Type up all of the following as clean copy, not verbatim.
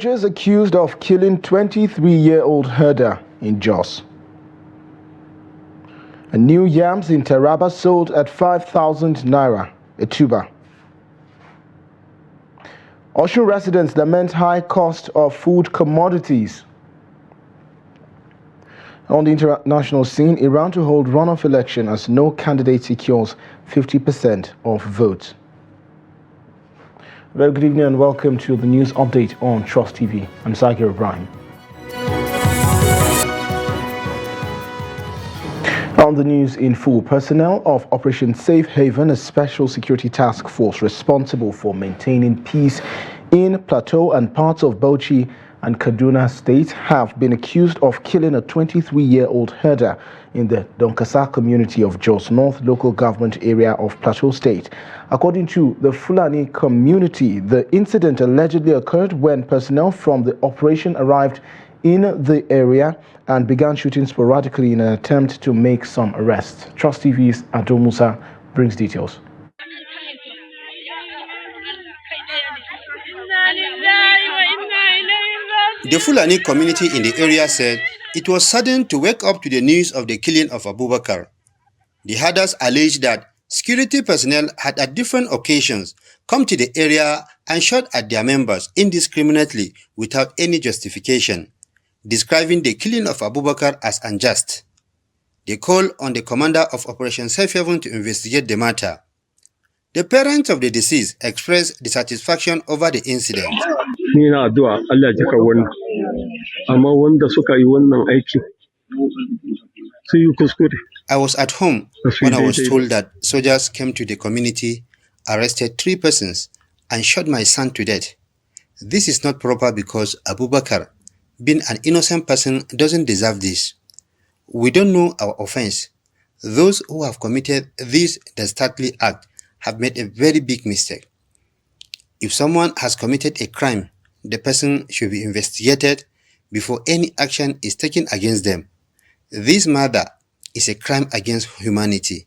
Soldiers accused of killing 23-year-old herder in Jos. And new yams in Taraba sold at 5,000 naira a tuber. Osun residents lament high cost of food commodities. On the international scene, Iran to hold runoff election as no candidate secures 50% of votes. Very good evening and welcome to the news update on Trust TV. I'm Sagir Ibrahim. On the news in full, personnel of Operation Safe Haven, a special security task force responsible for maintaining peace in Plateau and parts of Bauchi and Kaduna states, have been accused of killing a 23-year-old herder in the Donkasa community of Jos North local government area of Plateau State. According to the Fulani community, the incident allegedly occurred when personnel from the operation arrived in the area and began shooting sporadically in an attempt to make some arrests. Trust TV's Adol Musa brings details. The Fulani community in the area said it was sudden to wake up to the news of the killing of Abubakar. The herders alleged that security personnel had at different occasions come to the area and shot at their members indiscriminately without any justification, describing the killing of Abubakar as unjust. They called on the commander of Operation Safe Haven to investigate the matter. The parents of the deceased expressed dissatisfaction over the incident. I was at home when I was told that soldiers came to the community, arrested 3 persons, and shot my son to death. This is not proper because Abubakar, being an innocent person, doesn't deserve this. We don't know our offense. Those who have committed this dastardly act have made a very big mistake. If someone has committed a crime, the person should be investigated before any action is taken against them. This murder is a crime against humanity.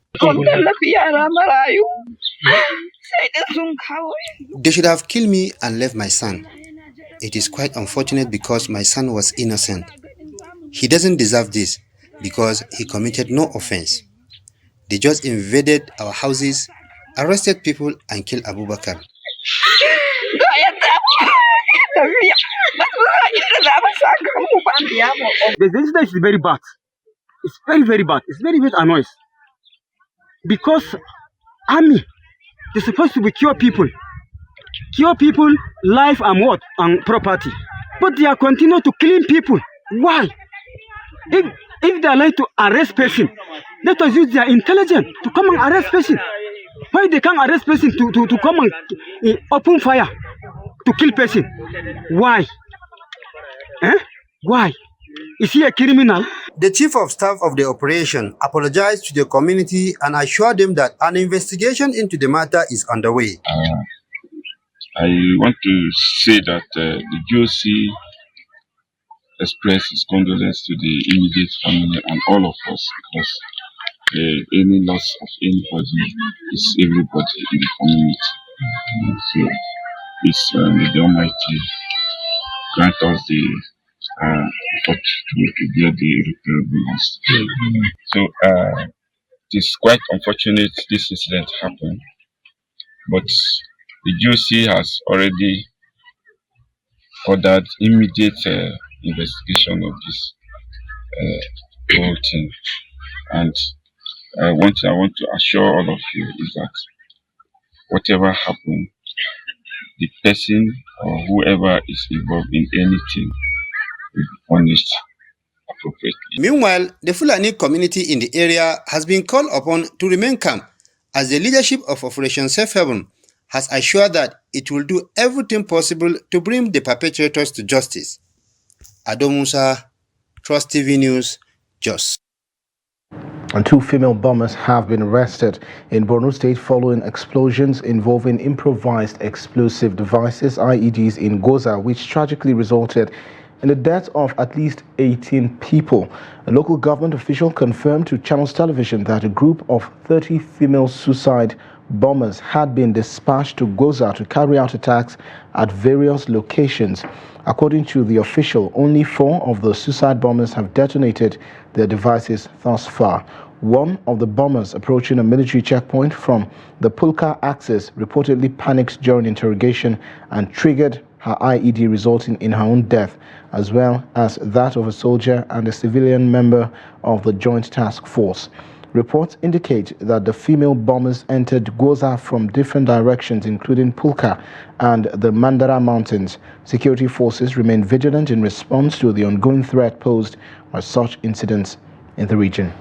They should have killed me and left my son. It is quite unfortunate because my son was innocent. He doesn't deserve this because he committed no offense. They just invaded our houses, arrested people and killed Abubakar. The incident is very bad. It's very, very bad. It's very, very annoying. Because army is supposed to be cure people life and what and property. But they are continuing to kill people. Why? If they are like to arrest person, let us use their intelligence to come and arrest person. Why they can't arrest person to come and open fire to kill person? Why? Why? Is he a criminal? The chief of staff of the operation apologized to the community and assured them that an investigation into the matter is underway. I want to say that the GOC expressed its condolence to the immediate family and all of us, because any loss of anybody is everybody in the community. So it's the Almighty grant us the opportunity to bear the irreparable loss. So it is quite unfortunate this incident happened, but the GOC has already ordered immediate investigation of this whole thing. And I want to assure all of you is that whatever happened, the person or whoever is involved in anything will be punished appropriately. Meanwhile, the Fulani community in the area has been called upon to remain calm, as the leadership of Operation Safe Haven has assured that it will do everything possible to bring the perpetrators to justice. Adol Musa, Trust TV News, Jos. And 2 female bombers have been arrested in Borno State following explosions involving improvised explosive devices, IEDs, in Goza, which tragically resulted in the death of at least 18 people. A local government official confirmed to Channels Television that a group of 30 female suicide bombers had been dispatched to Goza to carry out attacks at various locations. According to the official, only 4 of the suicide bombers have detonated their devices thus far. One of the bombers approaching a military checkpoint from the Pulka axis reportedly panicked during interrogation and triggered her IED, resulting in her own death, as well as that of a soldier and a civilian member of the Joint Task Force. Reports indicate that the female bombers entered Goza from different directions, including Pulka and the Mandara Mountains. Security forces remain vigilant in response to the ongoing threat posed by such incidents in the region.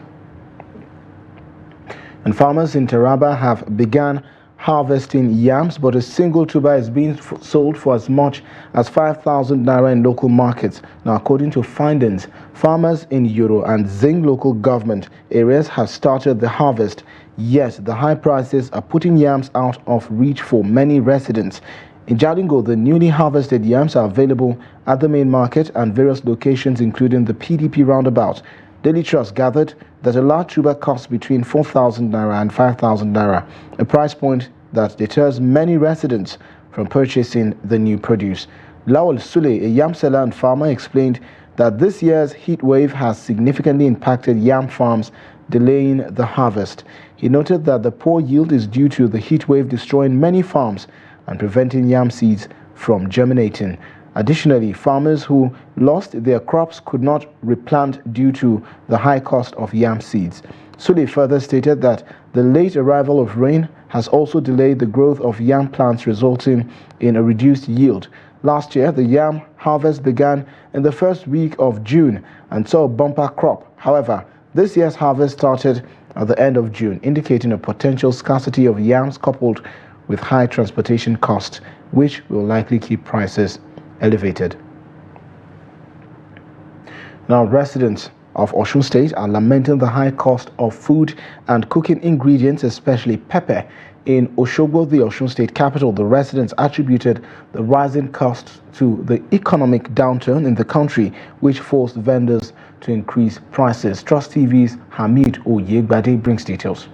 And farmers in Taraba have begun harvesting yams, but a single tuber is being sold for as much as 5,000 naira in local markets. Now, according to findings, farmers in Yoro and Zing local government areas have started the harvest, yet the high prices are putting yams out of reach for many residents. In Jalingo, the newly harvested yams are available at the main market and various locations, including the PDP roundabout. Daily Trust gathered that a large tuber costs between 4,000 naira and 5,000 naira, a price point that deters many residents from purchasing the new produce. Lawal Sule, a yam seller and farmer, explained that this year's heat wave has significantly impacted yam farms, delaying the harvest. He noted that the poor yield is due to the heat wave destroying many farms and preventing yam seeds from germinating. Additionally, farmers who lost their crops could not replant due to the high cost of yam seeds. Sule further stated that the late arrival of rain has also delayed the growth of yam plants, resulting in a reduced yield. Last year, the yam harvest began in the first week of June and saw a bumper crop. However, this year's harvest started at the end of June, indicating a potential scarcity of yams coupled with high transportation costs, which will likely keep prices elevated. Now, residents of Osun State are lamenting the high cost of food and cooking ingredients, especially pepper. In Osogbo, the Osun State capital, the residents attributed the rising costs to the economic downturn in the country, which forced vendors to increase prices. Trust TV's Hamid Oyegbade brings details.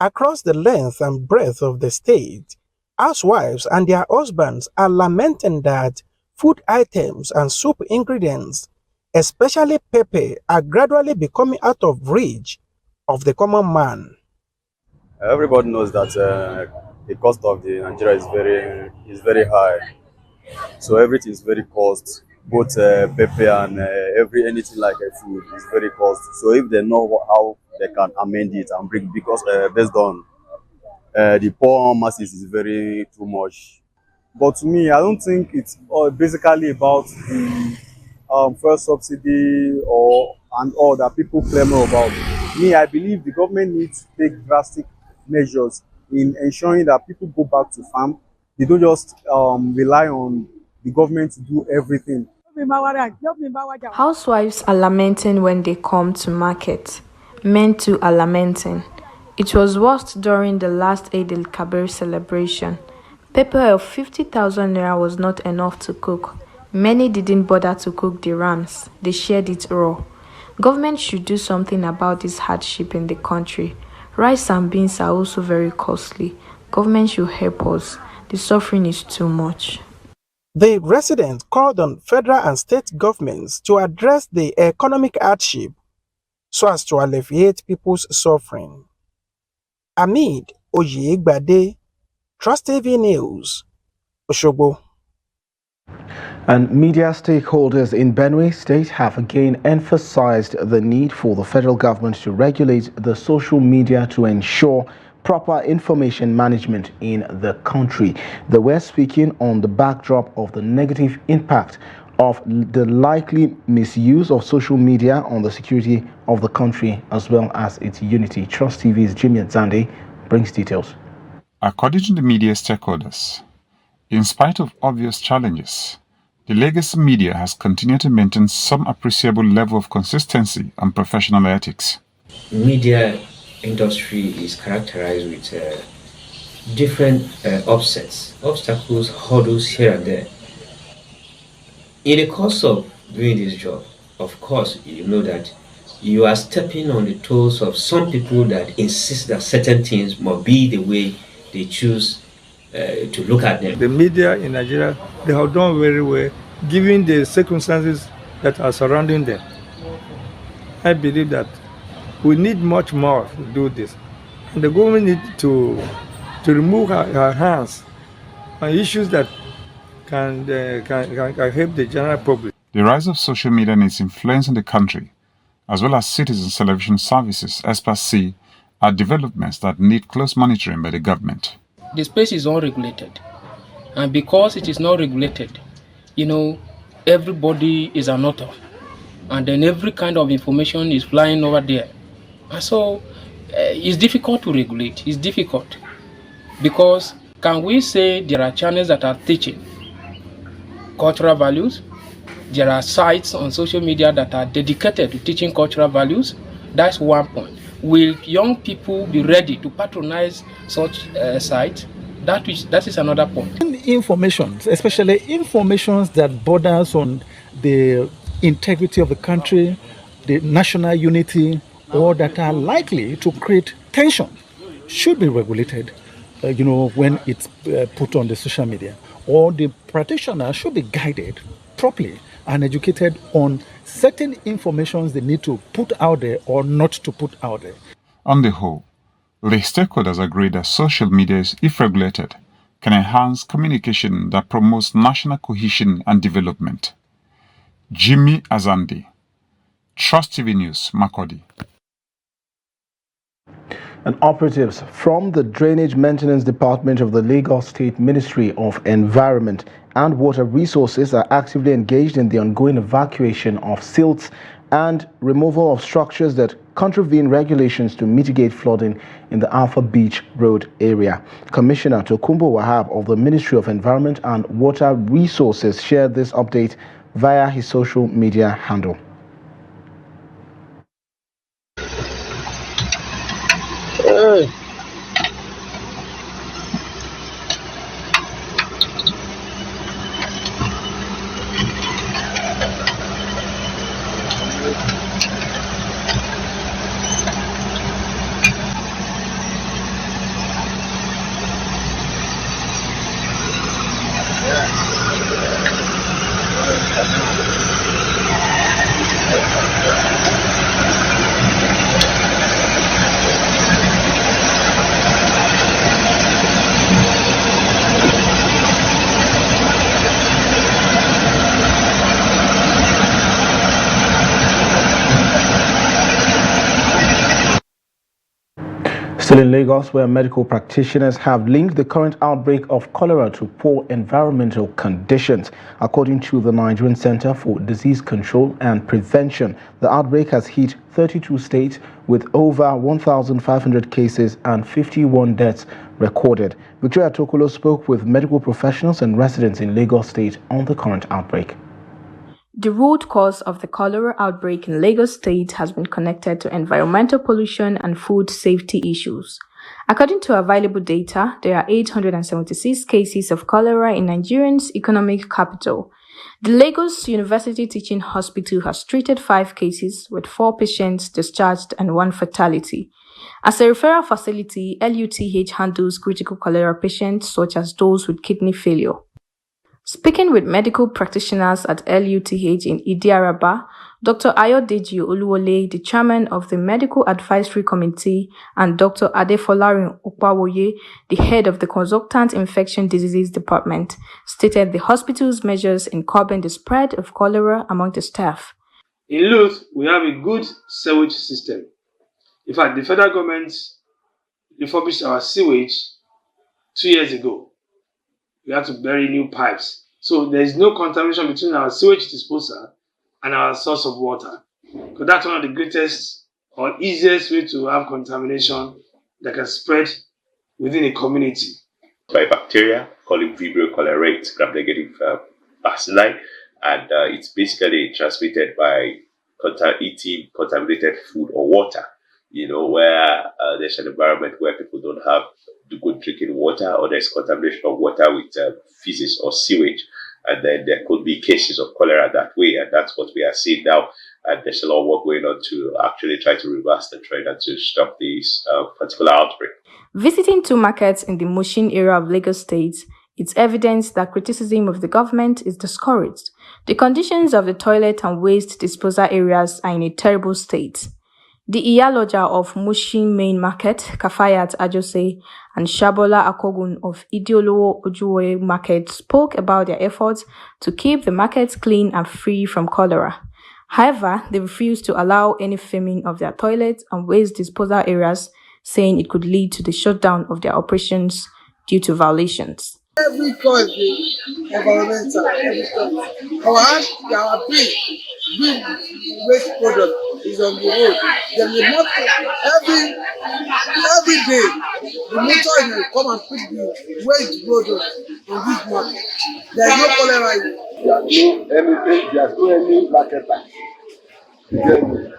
Across the length and breadth of the state, housewives and their husbands are lamenting that food items and soup ingredients, especially pepper, are gradually becoming out of reach of the common man. Everybody knows that the cost of the Nigeria is very high. So everything is very cost. Both pepper and anything like food is very cost. So if they know how they can amend it and bring, because based on the poor masses is very too much. But to me, I don't think it's basically about the first subsidy and all that people claim about. Me, I believe the government needs to take drastic measures in ensuring that people go back to farm. They don't just rely on the government to do everything. Housewives are lamenting when they come to market. Men too are lamenting. It was worst during the last Eid al-Kabir celebration. Pepper of 50,000 naira was not enough to cook. Many didn't bother to cook the rams. They shared it raw. Government should do something about this hardship in the country. Rice and beans are also very costly. Government should help us. The suffering is too much. The residents called on federal and state governments to address the economic hardship so as to alleviate people's suffering. Hamid Oyegbade, Trust TV News, Osogbo. And media stakeholders in Benue State have again emphasized the need for the federal government to regulate the social media to ensure proper information management in the country. They were speaking on the backdrop of the negative impact of the likely misuse of social media on the security of the country as well as its unity. Trust TV's Jimmy Zande brings details. According to the media stakeholders, in spite of obvious challenges, the legacy media has continued to maintain some appreciable level of consistency and professional ethics. Media industry is characterized with different obstacles, hurdles here and there. In the course of doing this job, of course, you know that you are stepping on the toes of some people that insist that certain things must be the way they choose to look at them. The media in Nigeria, they have done very well, given the circumstances that are surrounding them. I believe that we need much more to do this. And the government needs to remove her hands on issues that can help the general public. The rise of social media and its influence in the country, as well as citizens' television services, experts see, are developments that need close monitoring by the government. The space is unregulated, and because it is not regulated, everybody is an author, and then every kind of information is flying over there, and so it's difficult to regulate. It's difficult because can we say there are channels that are teaching cultural values? There are sites on social media that are dedicated to teaching cultural values. That's one point. Will young people be ready to patronize such sites? That is another point. Information, especially informations that borders on the integrity of the country, the national unity, or that are likely to create tension, should be regulated. When it's put on the social media, or the practitioner should be guided properly and educated on certain informations they need to put out there or not to put out there. On the whole, the stakeholders agree that social media, if regulated, can enhance communication that promotes national cohesion and development. Jimmy Azandi, Trust TV News, Makurdi. And operatives from the Drainage Maintenance Department of the Lagos State Ministry of Environment and Water Resources are actively engaged in the ongoing evacuation of silts and removal of structures that contravene regulations to mitigate flooding in the Alpha Beach Road area. Commissioner Tokumbo Wahab of the Ministry of Environment and Water Resources shared this update via his social media handle. Still in Lagos, where medical practitioners have linked the current outbreak of cholera to poor environmental conditions. According to the Nigerian Center for Disease Control and Prevention, the outbreak has hit 32 states with over 1,500 cases and 51 deaths recorded. Victoria Tokolo spoke with medical professionals and residents in Lagos State on the current outbreak. The root cause of the cholera outbreak in Lagos State has been connected to environmental pollution and food safety issues. According to available data, there are 876 cases of cholera in Nigeria's economic capital. The Lagos University Teaching Hospital has treated 5 cases with 4 patients discharged and 1 fatality. As a referral facility, LUTH handles critical cholera patients such as those with kidney failure. Speaking with medical practitioners at LUTH in Idiaraba, Dr. Ayodeji Oluwole, the chairman of the Medical Advisory Committee, and Dr. Adefolarin Opawoye, the head of the Consultant Infection Diseases Department, stated the hospital's measures in curbing the spread of cholera among the staff. In Louth, we have a good sewage system. In fact, the federal government refurbished our sewage 2 years ago. We had to bury new pipes. So there is no contamination between our sewage disposal and our source of water. Because that's one of the greatest or easiest way to have contamination that can spread within a community. By bacteria called Vibrio cholerae gram-negative bacilli, and it's basically transmitted by eating contaminated food or water. Where there's an environment where people don't have the good drinking water, or there's contamination of water with feces or sewage, and then there could be cases of cholera that way, and that's what we are seeing now. and there's a lot of work going on to actually try to reverse the trend and to stop this particular outbreak. Visiting two markets in the Mushin area of Lagos State, it's evident that criticism of the government is discouraged. The conditions of the toilet and waste disposal areas are in a terrible state. The Iyaloja of Mushin Main Market, Kafayat Ajose, and Shabola Akogun of Idiolowo Ojuwe Market spoke about their efforts to keep the markets clean and free from cholera. However, they refused to allow any filming of their toilets and waste disposal areas, saying it could lead to the shutdown of their operations due to violations. Every cause is environmental. Our big waste product is on the road. Then the motor every day the motor will come and pick the waste product on this market. There is no cholera. There's no any market tax. Again,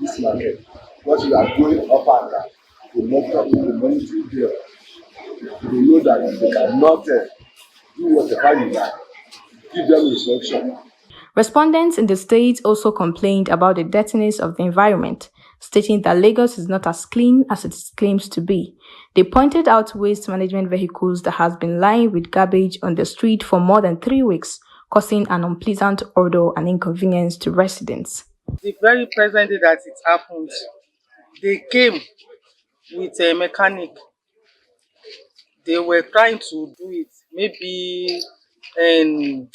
this market. What you are going up and down, the monitoring there. They know that they cannot do whatever you like. Give them instruction. Respondents in the state also complained about the dirtiness of the environment, stating that Lagos is not as clean as it claims to be. They pointed out waste management vehicles that has been lying with garbage on the street for more than 3 weeks, causing an unpleasant odor and inconvenience to residents. The very present day that it happened, they came with a mechanic. They were trying to do it, maybe, and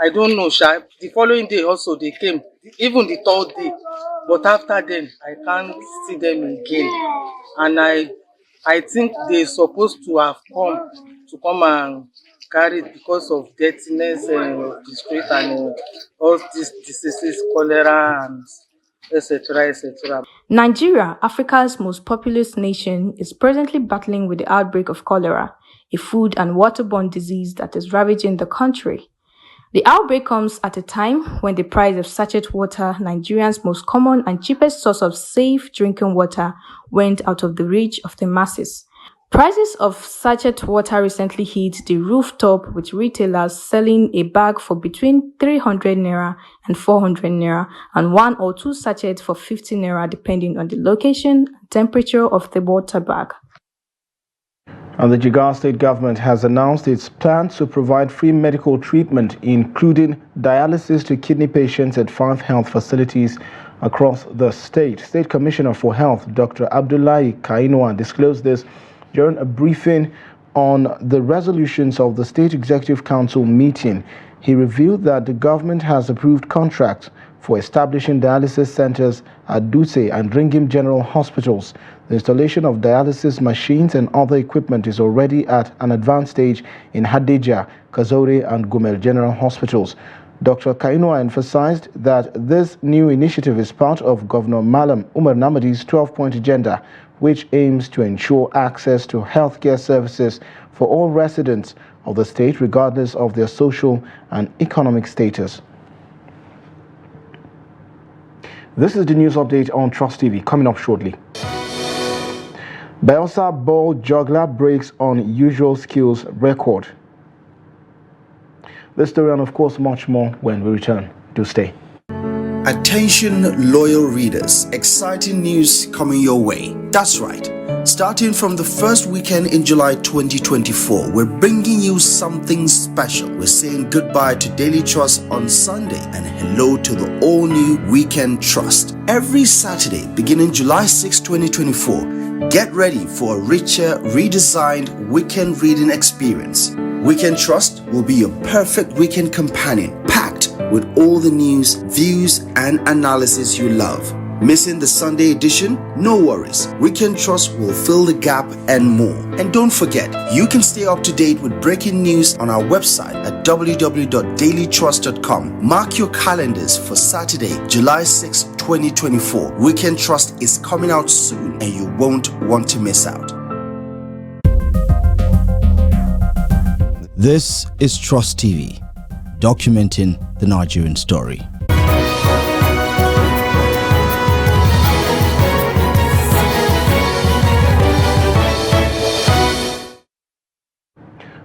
I don't know, the following day also they came, even the third day, but after then, I can't see them again. And I think they're supposed to have come and carry it because of dirtiness of the street and all these diseases, cholera and etc., etc. Nigeria, Africa's most populous nation, is presently battling with the outbreak of cholera, a food and waterborne disease that is ravaging the country. The outbreak comes at a time when the price of sachet water, Nigeria's most common and cheapest source of safe drinking water, went out of the reach of the masses. Prices of sachet water recently hit the rooftop, with retailers selling a bag for between 300 naira and 400 naira and 1 or 2 sachets for 50 naira depending on the location and temperature of the water bag. And the Jigawa State government has announced its plan to provide free medical treatment, including dialysis to kidney patients at 5 health facilities across the state. State Commissioner for Health, Dr. Abdullahi Kainwa, disclosed this during a briefing on the resolutions of the State Executive Council meeting. He revealed that the government has approved contracts for establishing dialysis centers at Dutse and Ringim General Hospitals. The installation of dialysis machines and other equipment is already at an advanced stage in Hadejia, Kazore and Gumel General Hospitals. Dr. Kainwa emphasized that this new initiative is part of Governor Malam Umar Namadi's 12-point agenda, which aims to ensure access to healthcare services for all residents of the state, regardless of their social and economic status. This is the news update on Trust TV, coming up shortly. Bayelsa ball juggler breaks unusual skills record. This story and of course much more when we return. Do stay. Attention loyal readers, exciting news coming your way. That's right. Starting from the first weekend in July 2024, we're bringing you something special. We're saying goodbye to Daily Trust on Sunday and hello to the all-new Weekend Trust. Every Saturday, beginning July 6, 2024, get ready for a richer, redesigned weekend reading experience. Weekend Trust will be your perfect weekend companion, packed with all the news, views, and analysis you love. Missing the Sunday edition? No worries. Weekend Trust will fill the gap and more. And don't forget, you can stay up to date with breaking news on our website at www.dailytrust.com. Mark your calendars for Saturday, July 6, 2024. Weekend Trust is coming out soon and you won't want to miss out. This is Trust TV, documenting the Nigerian story.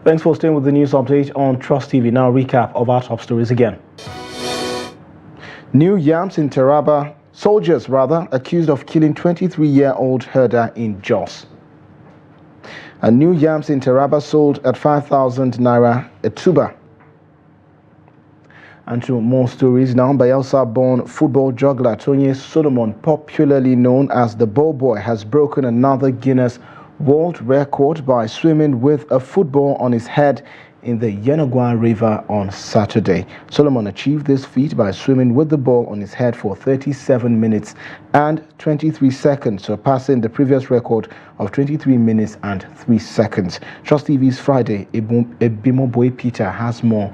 Thanks for staying with the news update on Trust TV. Now, recap of our top stories again. New yams in Taraba, soldiers rather, accused of killing 23-year-old herder in Jos. And new yams in Taraba sold at 5,000 naira a tuber. And to more stories now, Bayelsa-born football juggler Tony Solomon, popularly known as the Ball Boy, has broken another Guinness World Record by swimming with a football on his head in the Yenagoa River on Saturday. Solomon achieved this feat by swimming with the ball on his head for 37 minutes and 23 seconds, surpassing the previous record of 23 minutes and 3 seconds. Trust TV's Friday, Ebimoboy Peter has more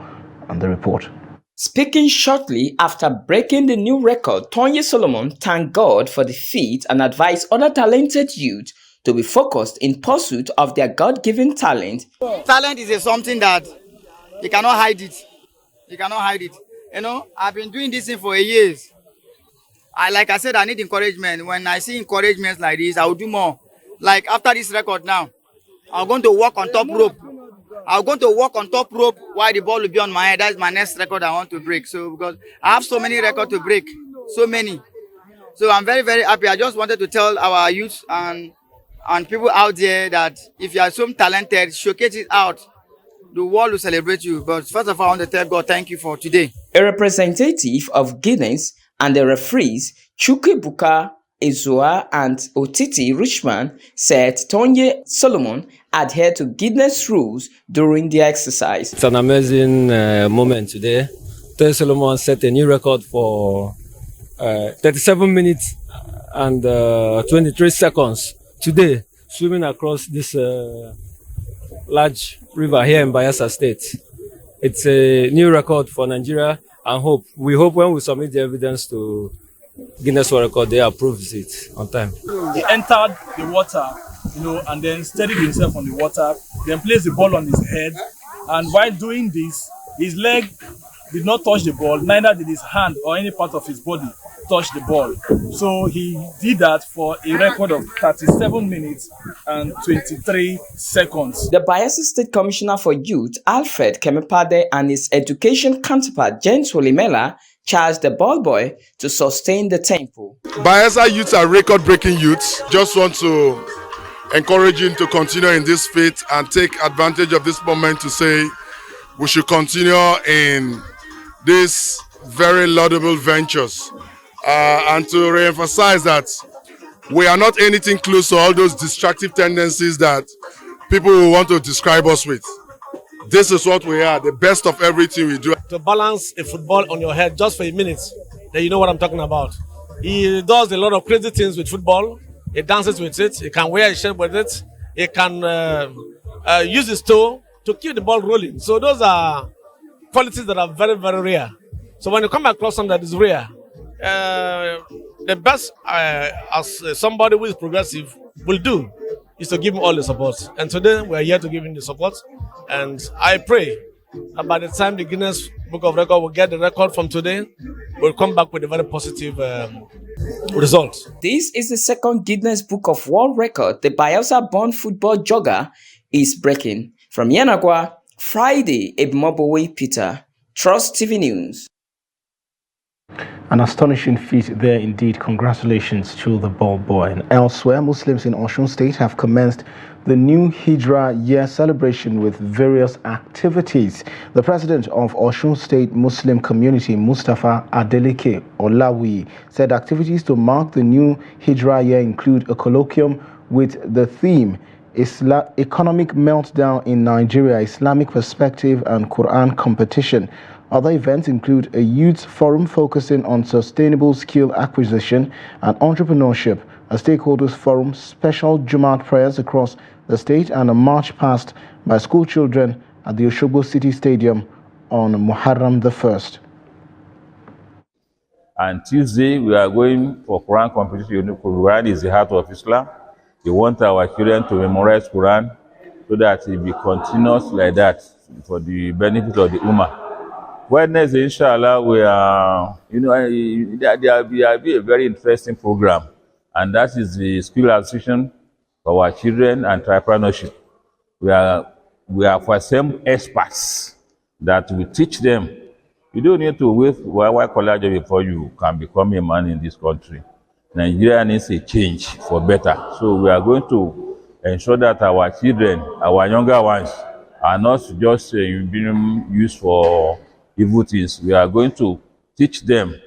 on the report. Speaking shortly after breaking the new record, Tony Solomon thanked God for the feat and advised other talented youth to be focused in pursuit of their God-given talent. Talent is something that you cannot hide it. You cannot hide it. You know, I've been doing this thing for years. Like I said, I need encouragement. When I see encouragement like this, I will do more. Like after this record now, I'm going to walk on top rope. I'm going to walk on top rope while the ball will be on my head. That's my next record I want to break. So because I have so many records to break, so many. So I'm very, very happy. I just wanted to tell our youth and people out there that if you are so talented, showcase it out. The world will celebrate you. But first of all, I want to tell God thank you for today. A representative of Guinness and the referees, Chukwuebuka Ezoa and Otiti Richman, said Tony Solomon adhered to Guinness rules during the exercise. It's an amazing moment today. Tony Solomon set a new record for 37 minutes and 23 seconds today, swimming across this large river here in Bayelsa State. It's a new record for Nigeria, and we hope when we submit the evidence to Guinness World Record, they approves it on time. He entered the water, and then steadied himself on the water, then placed the ball on his head, and while doing this, his leg did not touch the ball, neither did his hand or any part of his body touch the ball. So he did that for a record of 37 minutes and 23 seconds. The Bayelsa State Commissioner for Youth, Alfred Kemepade, and his education counterpart, James Olimela, charged the ball boy to sustain the tempo. Bayelsa youths are record-breaking youths. Just want to encourage him to continue in this feat and take advantage of this moment to say we should continue in these very laudable ventures. And to reemphasize that we are not anything close to all those destructive tendencies that people will want to describe us with. This is what we are, the best of everything we do. To balance a football on your head just for a minute, then you know what I'm talking about. He does a lot of crazy things with football. He dances with it. He can wear a shirt with it. He can use his toe to keep the ball rolling. So those are qualities that are very, very rare. So when you come across something that is rare, the best as somebody who is progressive will do is to give him all the support. And today we are here to give him the support. And I pray that by the time the Guinness Book of Record will get the record from today, we'll come back with a very positive result. This is the second Guinness Book of World Record the Bayelsa-born football jogger is breaking. From Yenagoa, Friday, Ebimoboy Peter, Trust TV News. An astonishing feat there indeed. Congratulations to the ball boy. And elsewhere, Muslims in Osun State have commenced the new Hijra year celebration with various activities. The president of Osun State Muslim community, Mustafa Adeleke Olawi, said activities to mark the new Hijra year include a colloquium with the theme Economic Meltdown in Nigeria, Islamic Perspective and Quran Competition. Other events include a youth forum focusing on sustainable skill acquisition and entrepreneurship, a stakeholders forum, special Jumat prayers across the state, and a march past by school children at the Osogbo City Stadium on Muharram the 1st. And Tuesday, we are going for Quran competition. Quran is the heart of Islam. We want our children to memorize Quran so that it be continuous like that for the benefit of the Ummah. Wednesday, inshallah, we are, there will be a very interesting program, and that is the skill acquisition for our children and entrepreneurship. We are for some experts that will teach them You don't need to wait white collar job before you can become a man in this country. Nigeria needs a change for better. So we are going to ensure that our children, our younger ones, are not just being used for evil things. We are going to teach them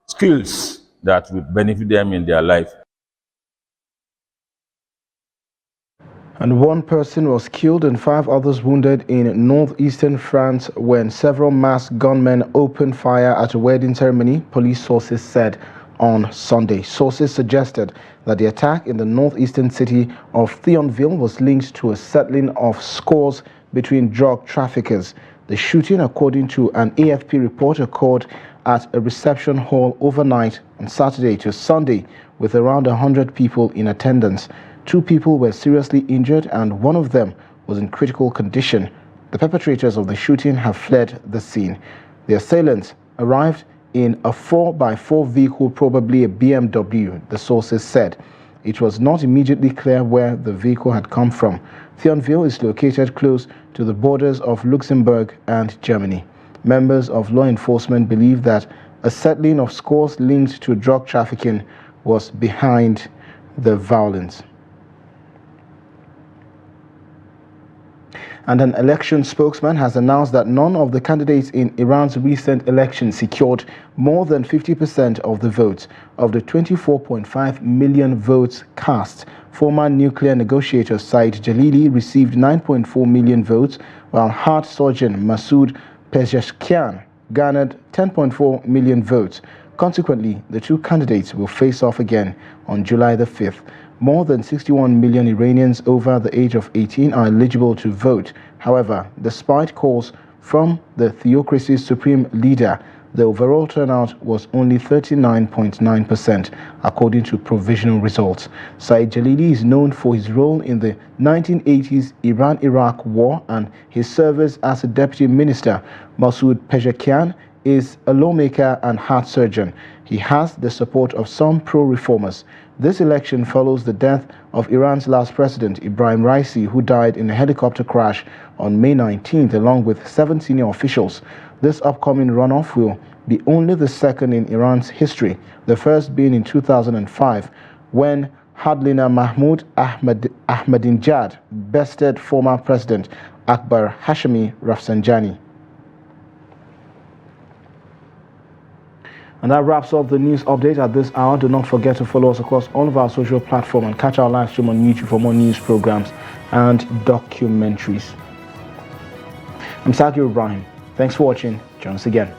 skills that will benefit them in their life. And one person was killed and 5 others wounded in northeastern France when several masked gunmen opened fire at a wedding ceremony, police sources said on Sunday. Sources suggested that the attack in the northeastern city of Thionville was linked to a settling of scores between drug traffickers. The shooting, according to an AFP report, occurred at a reception hall overnight on Saturday to Sunday with around 100 people in attendance. 2 people were seriously injured and one of them was in critical condition. The perpetrators of the shooting have fled the scene. The assailants arrived in a 4x4 vehicle, probably a BMW, the sources said. It was not immediately clear where the vehicle had come from. Thionville is located close to the borders of Luxembourg and Germany. Members of law enforcement believe that a settling of scores linked to drug trafficking was behind the violence. And an election spokesman has announced that none of the candidates in Iran's recent election secured more than 50% of the votes. Of the 24.5 million votes cast, former nuclear negotiator Said Jalili received 9.4 million votes, while heart surgeon Masoud Pezeshkian garnered 10.4 million votes. Consequently, the 2 candidates will face off again on July the 5th. More than 61 million Iranians over the age of 18 are eligible to vote. However, despite calls from the theocracy's supreme leader, the overall turnout was only 39.9%, according to provisional results. Said Jalili is known for his role in the 1980s Iran-Iraq war and his service as a deputy minister. Masoud Pezeshkian is a lawmaker and heart surgeon. He has the support of some pro-reformers. This election follows the death of Iran's last president, Ibrahim Raisi, who died in a helicopter crash on May 19th, along with 7 senior officials. This upcoming runoff will be only the second in Iran's history, the first being in 2005, when hardliner Mahmoud Ahmadinejad bested former President Akbar Hashemi Rafsanjani. And that wraps up the news update at this hour. Do not forget to follow us across all of our social platforms and catch our live stream on YouTube for more news programs and documentaries. I'm Sakir Ibrahim. Thanks for watching. Join us again.